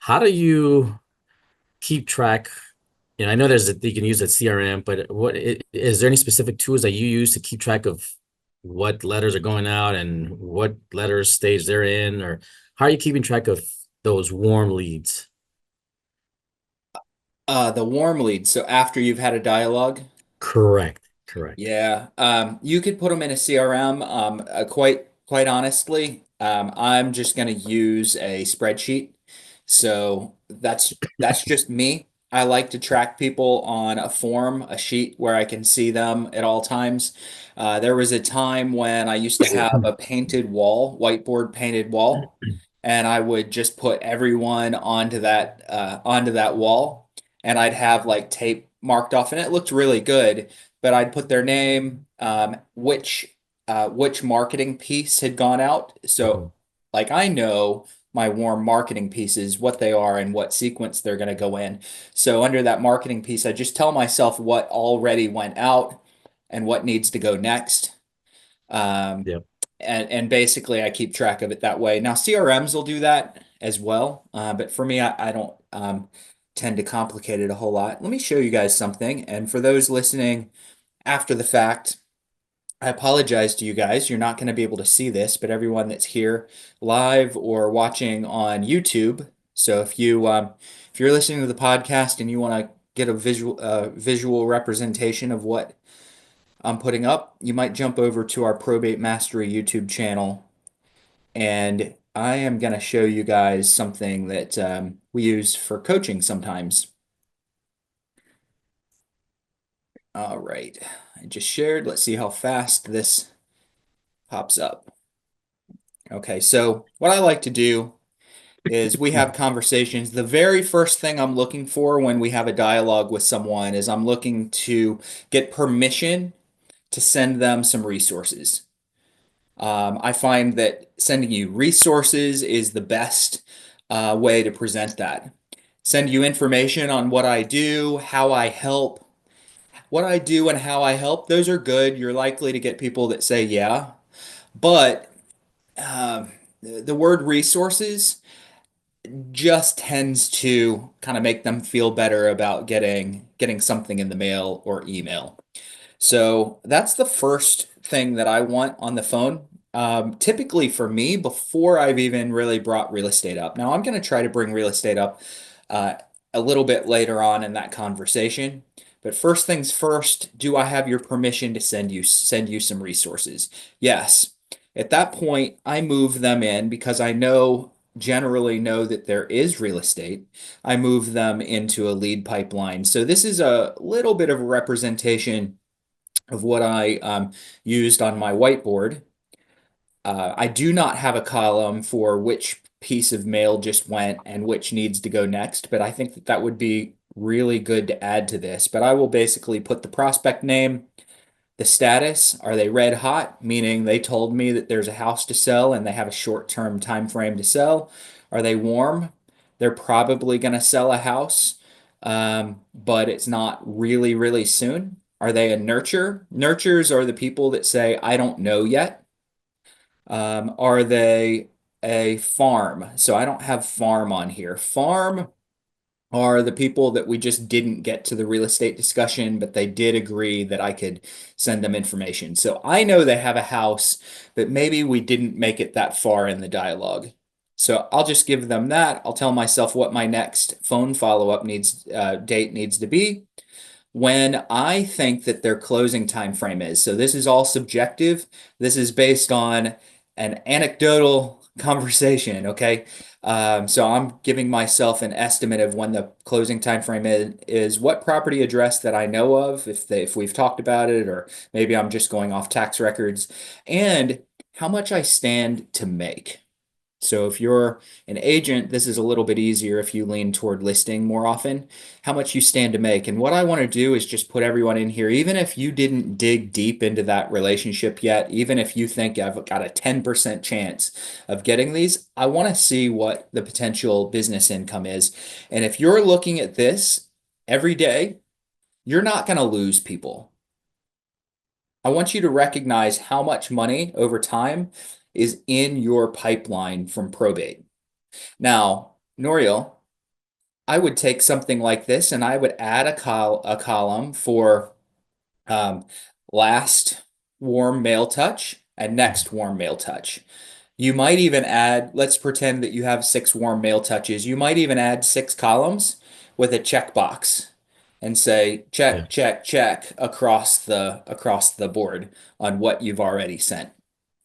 How do you keep track? I know you can use that CRM, but is there any specific tools that you use to keep track of what letters are going out and what letters stage they're in, or how are you keeping track of those warm leads? The warm leads. So after you've had a dialogue, Correct. Correct. yeah, you could put them in a CRM. Quite honestly, I'm just going to use a spreadsheet. So that's just me. I like to track people on a form, a sheet where I can see them at all times. There was a time when I used to have a painted wall, whiteboard painted wall, and I would just put everyone onto that wall, and I'd have like tape marked off, and it looked really good. But I'd put their name, which marketing piece had gone out. So Mhm. like I know my warm marketing pieces, what they are and what sequence they're going to go in. So under that marketing piece, I just tell myself what already went out and what needs to go next. Um, Yep. and basically I keep track of it that way. Now CRMs will do that as well, but for me, I don't tend to complicate it a whole lot. Let me show you guys something. And for those listening after the fact, I apologize to you guys. You're not going to be able to see this, but everyone that's here live or watching on YouTube. So if you're listening to the podcast and you want to get a visual representation of what I'm putting up, you might jump over to our Probate Mastery YouTube channel, and I am going to show you guys something that we use for coaching sometimes. All right, I just shared. Let's see how fast this pops up. Okay, so what I like to do is we have conversations. The very first thing I'm looking for when we have a dialogue with someone is I'm looking to get permission to send them some resources. I find that sending you resources is the best way to present that. Send you information on what I do, how I help. What I do and how I help, those are good. You're likely to get people that say, yeah. But the word resources just tends to kind of make them feel better about getting something in the mail or email. So that's the first thing that I want on the phone. Typically for me, before I've even really brought real estate up. Now I'm going to try to bring real estate up uh, a little bit later on in that conversation. But first things first, do I have your permission to send you some resources? Yes. At that point, I move them in because I generally know that there is real estate. I move them into a lead pipeline. So this is a little bit of a representation of what I used on my whiteboard. I do not have a column for which piece of mail just went and which needs to go next, but I think that that would be really good to add to this. But I will basically put the prospect name, the status, are they red hot, meaning they told me that there's a house to sell and they have a short-term time frame to sell. Are they warm? They're probably going to sell a house, but it's not really soon. Are they a nurture? Nurtures are the people that say, I don't know yet. Are they a farm? So I don't have farm on here. Farm are the people that we just didn't get to the real estate discussion, but they did agree that I could send them information. So I know they have a house, but maybe we didn't make it that far in the dialogue. So I'll just give them that. I'll tell myself what my next phone follow-up date needs to be when I think that their closing time frame is. So this is all subjective. This is based on an anecdotal conversation, okay? So I'm giving myself an estimate of when the closing time frame is what property address that I know of, if we've talked about it, or maybe I'm just going off tax records, and how much I stand to make. So if you're an agent, this is a little bit easier if you lean toward listing more often, how much you stand to make. And what I want to do is just put everyone in here, even if you didn't dig deep into that relationship yet, even if you think I've got a 10% chance of getting these, I want to see what the potential business income is. And if you're looking at this every day, you're not going to lose people. I want you to recognize how much money over time is in your pipeline from probate. Now, Noriel, I would take something like this and I would add a column for um, last warm mail touch and Mhm. next warm mail touch. You might even add, let's pretend that you have six warm mail touches. You might even add six columns with a checkbox and say Yeah, check, check, check across the board on what you've already sent.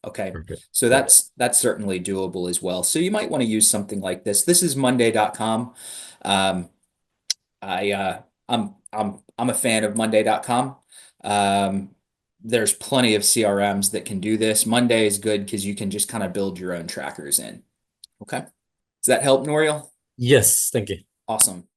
Okay. perfect. So Yeah. that's certainly doable as well. So you might want to use something like this. This is Monday.com. Um, I I'm a fan of Monday.com. Um, there's plenty of CRMs that can do this. Monday is good because you can just kind of build your own trackers in. Okay. Does that help, Noriel? Yes, thank you. Awesome.